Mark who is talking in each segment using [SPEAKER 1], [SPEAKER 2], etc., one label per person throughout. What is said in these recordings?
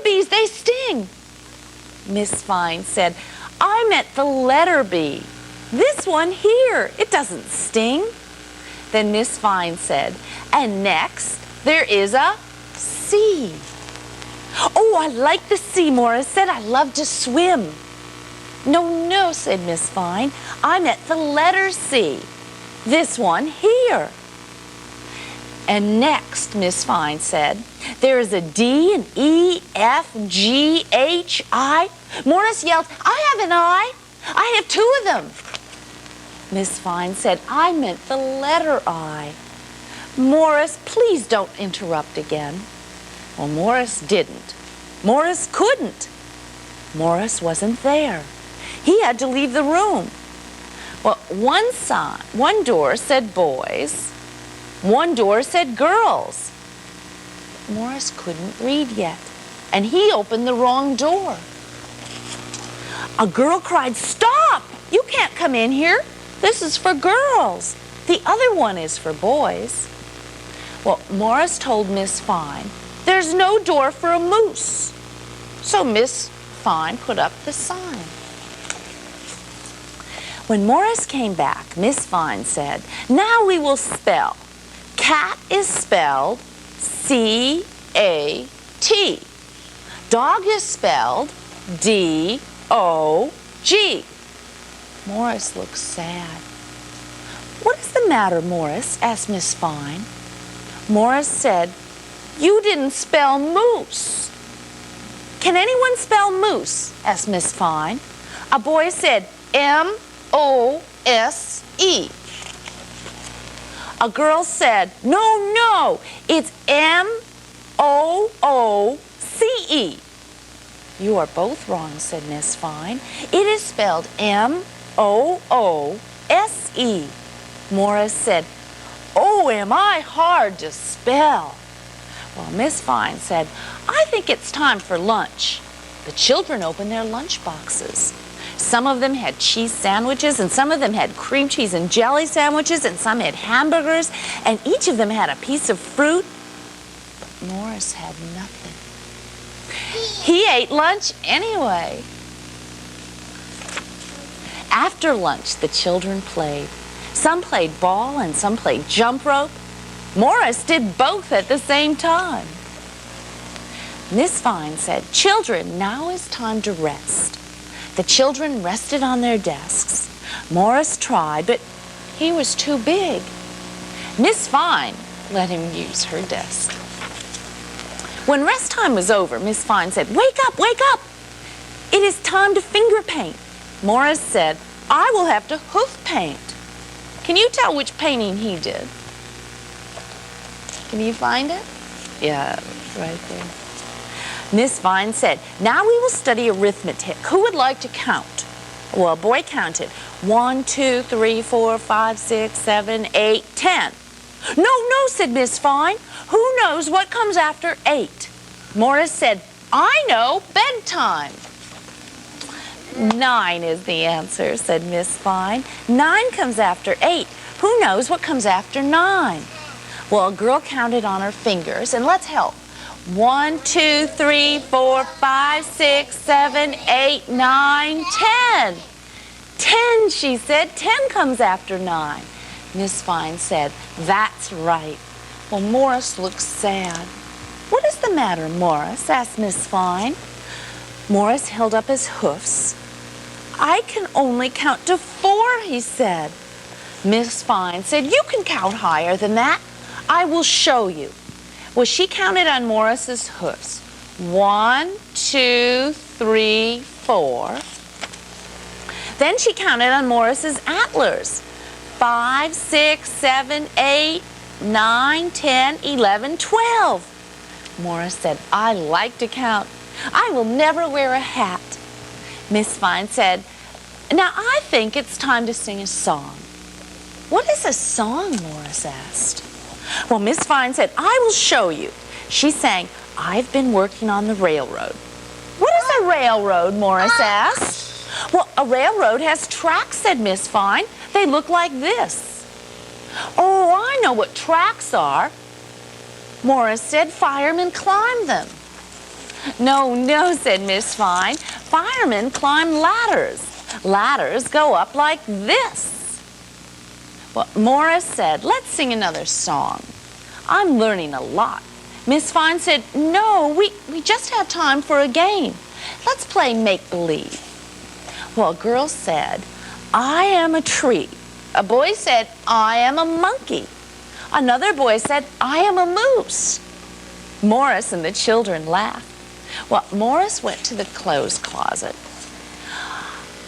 [SPEAKER 1] bees, they sting. Miss Fine said, I meant the letter B. This one here, it doesn't sting. Then Miss Fine said, and next there is a C. Oh, I like the sea, Morris said. I love to swim. No, no, said Miss Fine. I meant the letter C. This one here. And next, Miss Fine said, there is a D, an E, F, G, H, I. Morris yelled, I have an I. I have two of them. Miss Fine said, I meant the letter I. Morris, please don't interrupt again. Well, Morris didn't. Morris couldn't. Morris wasn't there. He had to leave the room. Well, one door said boys. One door said girls. Morris couldn't read yet, and he opened the wrong door. A girl cried, stop! You can't come in here. This is for girls. The other one is for boys. Well, Morris told Miss Fine, there's no door for a moose. So Miss Fine put up the sign. When Morris came back, Miss Fine said, now we will spell. Cat is spelled C-A-T. Dog is spelled D-O-G. Morris looked sad. What is the matter, Morris? Asked Miss Fine. Morris said, you didn't spell moose. Can anyone spell moose? Asked Miss Fine. A boy said M-O-S-E. A girl said, no, it's M-O-O-C-E. You are both wrong, said Miss Fine. It is spelled M-O-O-S-E. Morris said, oh, am I hard to spell? Well, Miss Fine said, I think it's time for lunch. The children opened their lunch boxes. Some of them had cheese sandwiches, and some of them had cream cheese and jelly sandwiches, and some had hamburgers, and each of them had a piece of fruit. But Morris had nothing. He ate lunch anyway. After lunch, the children played. Some played ball and some played jump rope. Morris did both at the same time. Miss Fine said, children, now is time to rest. The children rested on their desks. Morris tried, but he was too big. Miss Fine let him use her desk. When rest time was over, Miss Fine said, wake up, wake up. It is time to finger paint. Morris said, I will have to hoof paint. Can you tell which painting he did? Can you find it? Yeah, right there. Miss Fine said, now we will study arithmetic. Who would like to count? Well, a boy counted. 1, 2, 3, 4, 5, 6, 7, 8, 10. No, said Miss Fine. Who knows what comes after 8? Morris said, I know, bedtime. 9 is the answer, said Miss Fine. 9 comes after 8. Who knows what comes after 9? Well, a girl counted on her fingers, and let's help. 1, 2, 3, 4, 5, 6, 7, 8, 9, 10. 10, she said. 10 comes after 9. Miss Fine said, that's right. Well, Morris looked sad. What is the matter, Morris? Asked Miss Fine. Morris held up his hoofs. I can only count to 4, he said. Miss Fine said, you can count higher than that. I will show you. Well, she counted on Morris's hoofs. 1, 2, 3, 4. Then she counted on Morris's antlers. 5, 6, 7, 8, 9, 10, 11, 12. Morris said, I like to count. I will never wear a hat. Miss Fine said, now I think it's time to sing a song. What is a song? Morris asked. Well, Miss Fine said, I will show you. She sang, I've been working on the railroad. What is a railroad? Morris asked. Well, a railroad has tracks, said Miss Fine. They look like this. Oh, I know what tracks are. Morris said, firemen climb them. No, no, said Miss Fine. Firemen climb ladders. Ladders go up like this. Well, Morris said, let's sing another song. I'm learning a lot. Miss Fine said, no, we just had time for a game. Let's play make-believe. Well, a girl said, I am a tree. A boy said, I am a monkey. Another boy said, I am a moose. Morris and the children laughed. Well, Morris went to the clothes closet.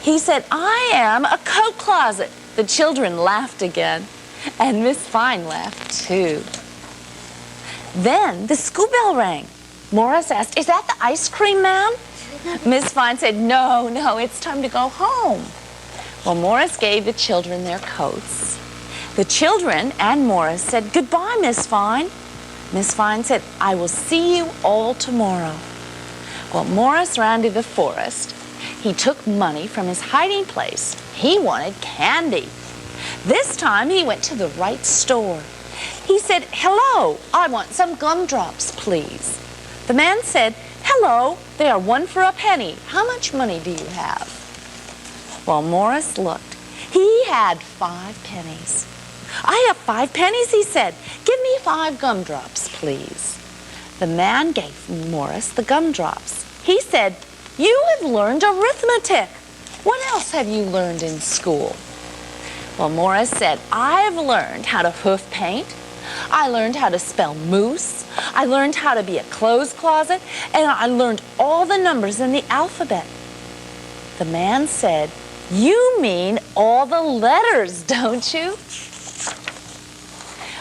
[SPEAKER 1] He said, I am a coat closet. The children laughed again, and Miss Fine laughed too. Then the school bell rang. Morris asked, is that the ice cream man? Miss Fine said, no, it's time to go home. Well, Morris gave the children their coats. The children and Morris said, goodbye, Miss Fine. Miss Fine said, I will see you all tomorrow. Well, Morris ran to the forest. He took money from his hiding place. He wanted candy. This time he went to the right store. He said, hello, I want some gumdrops, please. The man said, hello, they are 1 for a penny. How much money do you have? Well, Morris looked. He had 5 pennies. I have 5 pennies, he said. Give me 5 gumdrops, please. The man gave Morris the gumdrops. He said, you have learned arithmetic. What else have you learned in school? Well, Morris said, I've learned how to hoof paint. I learned how to spell moose. I learned how to be a clothes closet. And I learned all the numbers in the alphabet. The man said, you mean all the letters, don't you?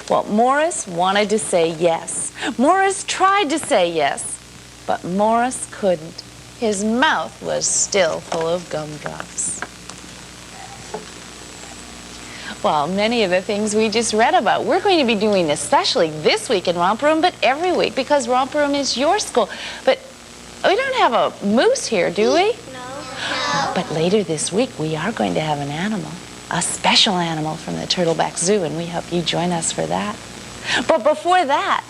[SPEAKER 1] Well, Morris wanted to say yes. Morris tried to say yes, but Morris couldn't. His mouth was still full of gumdrops. Well, many of the things we just read about, we're going to be doing especially this week in Romper Room, but every week, because Romper Room is your school. But we don't have a moose here, do we? No. But later this week, we are going to have an animal, a special animal from the Turtleback Zoo, and we hope you join us for that. But before that,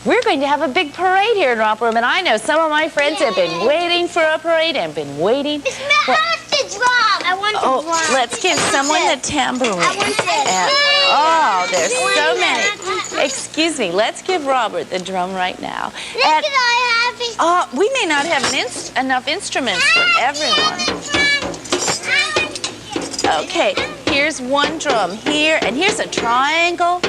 [SPEAKER 1] we're going to have a big parade here in Romper Room, and I know some of my friends have been waiting for a parade and been waiting.
[SPEAKER 2] I want the drum.
[SPEAKER 1] Let's give someone the tambourine. Oh, there's so many. Excuse me, let's give Robert the drum right now. We may not have enough instruments for everyone. Okay, here's one drum here, and here's a triangle.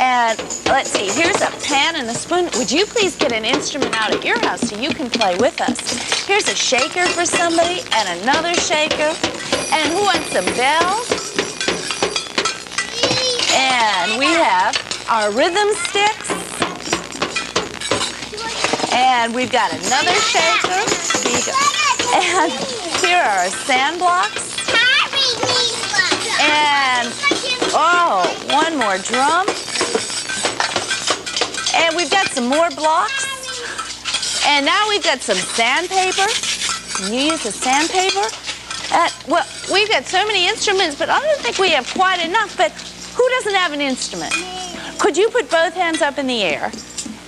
[SPEAKER 1] And let's see, here's a pan and a spoon. Would you please get an instrument out at your house so you can play with us? Here's a shaker for somebody and another shaker. And who wants some bells? And we have our rhythm sticks. And we've got another shaker. Here you go. And here are our sand blocks. And, one more drum. And we've got some more blocks. And now we've got some sandpaper. Can you use the sandpaper? Well, we've got so many instruments, but I don't think we have quite enough. But who doesn't have an instrument? Could you put both hands up in the air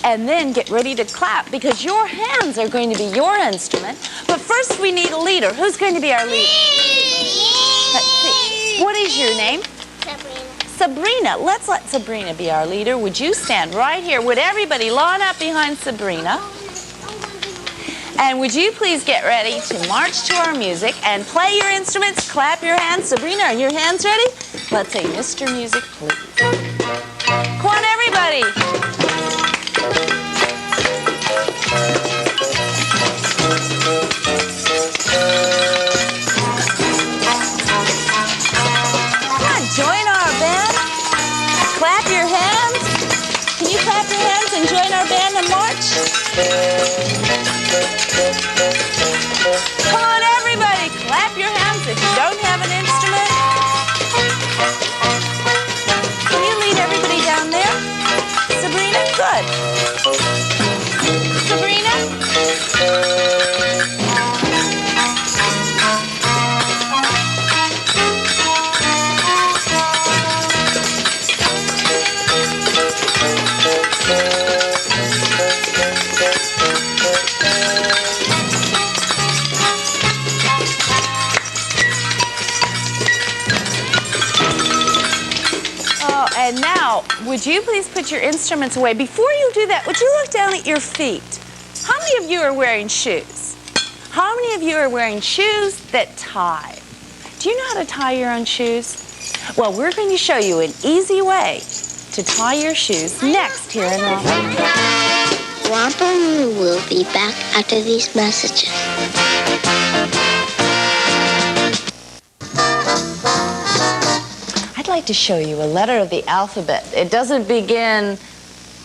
[SPEAKER 1] and then get ready to clap? Because your hands are going to be your instrument. But first we need a leader. Who's going to be our leader? Let's see. What is your name? Sabrina. Let's let Sabrina be our leader. Would you stand right here? Would everybody line up behind Sabrina? And would you please get ready to march to our music and play your instruments, clap your hands. Sabrina, are your hands ready? Let's say, Mr. Music, please. Come on, everybody. Come on, join our band. Clap your hands. Can you clap your hands and join our band and march? Come on, everybody, clap your hands if you don't have an instrument. Can you lead everybody down there? Sabrina, good. Sabrina? would you please put your instruments away? Before you do that, would you look down at your feet? How many of you are wearing shoes? How many of you are wearing shoes that tie? Do you know how to tie your own shoes? Well, we're going to show you an easy way to tie your shoes next here in Romper Room.
[SPEAKER 2] Romper Room will be back after these messages.
[SPEAKER 1] I'd like to show you a letter of the alphabet. It doesn't begin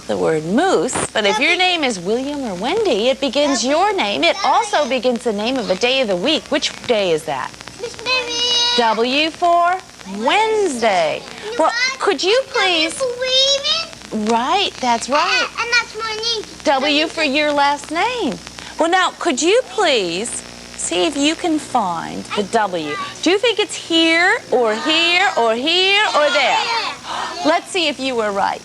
[SPEAKER 1] the word moose, but if your name is William or Wendy, it begins your name. It also begins the name of a day of the week. Which day is that? W for Wednesday. Well, could you please... Right, that's right.
[SPEAKER 2] And that's my name.
[SPEAKER 1] W for your last name. Well, now, could you please see if you can find the W? Do you think it's here, or here, or here, or there? Let's see if you were right.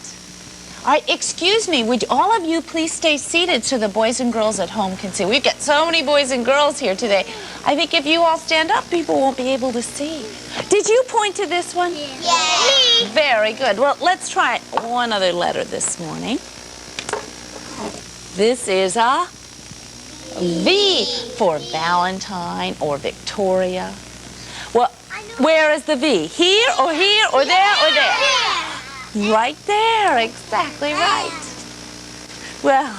[SPEAKER 1] All right, excuse me, would all of you please stay seated so the boys and girls at home can see? We've got so many boys and girls here today. I think if you all stand up, people won't be able to see. Did you point to this one?
[SPEAKER 2] Yeah.
[SPEAKER 1] Very good. Well, let's try one other letter this morning. This is a V for Valentine or Victoria. Well, where is the V? Here, or here, or there, or there? Right there, exactly right. Well,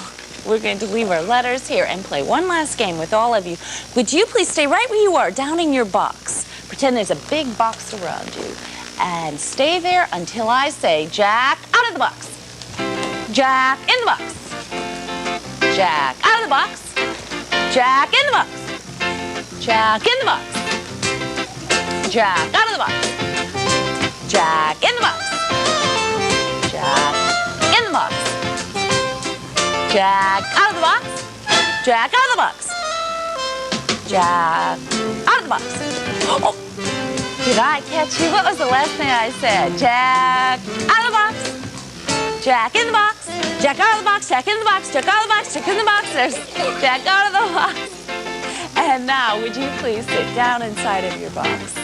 [SPEAKER 1] we're going to leave our letters here and play one last game with all of you. Would you please stay right where you are, down in your box. Pretend there's a big box around you. And stay there until I say, Jack, out of the box. Jack, in the box. Jack, out of the box. Jack, in the box. Jack, in the box. Jack, out of the box. Jack, in the box. Jack, in the box. Jack, out of the box. Jack, out of the box. Jack, out of the box. Oh, did I catch you? What was the last thing I said? Jack, out of the box. Jack, in the box. Jack, out of the box. Jack, in the box. Jack, out of the box. Jack, in the box. There's Jack, out of the box. And now, would you please sit down inside of your box?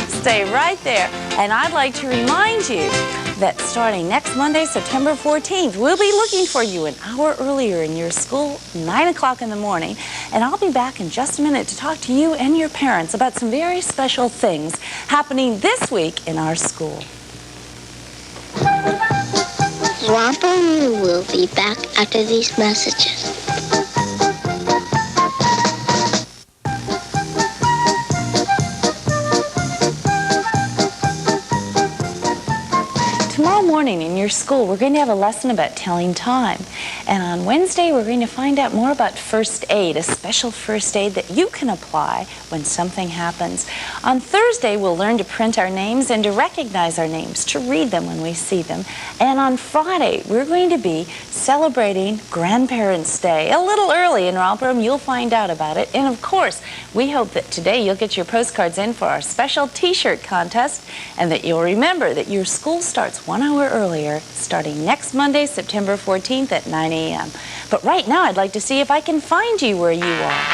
[SPEAKER 1] Stay right there. And I'd like to remind you that starting next Monday, September 14th, we'll be looking for you an hour earlier in your school, 9 o'clock in the morning. And I'll be back in just a minute to talk to you and your parents about some very special things happening this week in our school.
[SPEAKER 2] Romper Room will be back after these messages.
[SPEAKER 1] Tomorrow morning in your school, we're going to have a lesson about telling time. And on Wednesday, we're going to find out more about first aid, a special first aid that you can apply when something happens. On Thursday, we'll learn to print our names and to recognize our names, to read them when we see them. And on Friday, we're going to be celebrating Grandparents' Day. A little early in Romper Room, you'll find out about it. And of course, we hope that today you'll get your postcards in for our special t-shirt contest and that you'll remember that your school starts 1 hour earlier, starting next Monday, September 14th at 9 a.m. But right now, I'd like to see if I can find you where you are.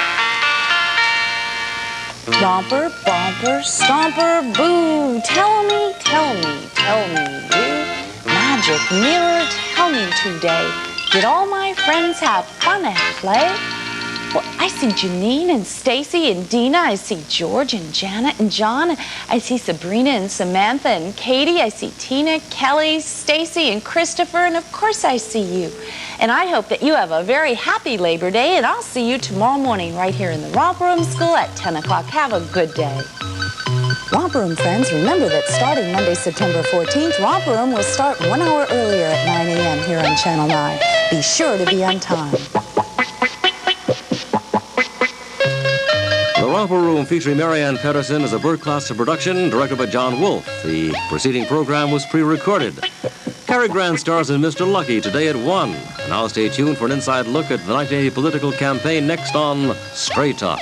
[SPEAKER 1] Romper, bumper, stomper, boo. Tell me, tell me, tell me, you. Magic mirror, tell me today. Did all my friends have fun at play? Well, I see Janine and Stacy and Dina. I see George and Janet and John. I see Sabrina and Samantha and Katie. I see Tina, Kelly, Stacy, and Christopher. And of course I see you. And I hope that you have a very happy Labor Day. And I'll see you tomorrow morning right here in the Romper Room School at 10 o'clock. Have a good day. Romper Room friends, remember that starting Monday, September 14th, Romper Room will start 1 hour earlier at 9 a.m. here on Channel 9. Be sure to be on time.
[SPEAKER 3] The Romper Room featuring Marianne Pedersen is a Burt Clausen production directed by John Wolfe. The preceding program was pre-recorded. Cary Grant stars in Mr. Lucky today at 1. Now stay tuned for an inside look at the 1980 political campaign next on Straight Talk.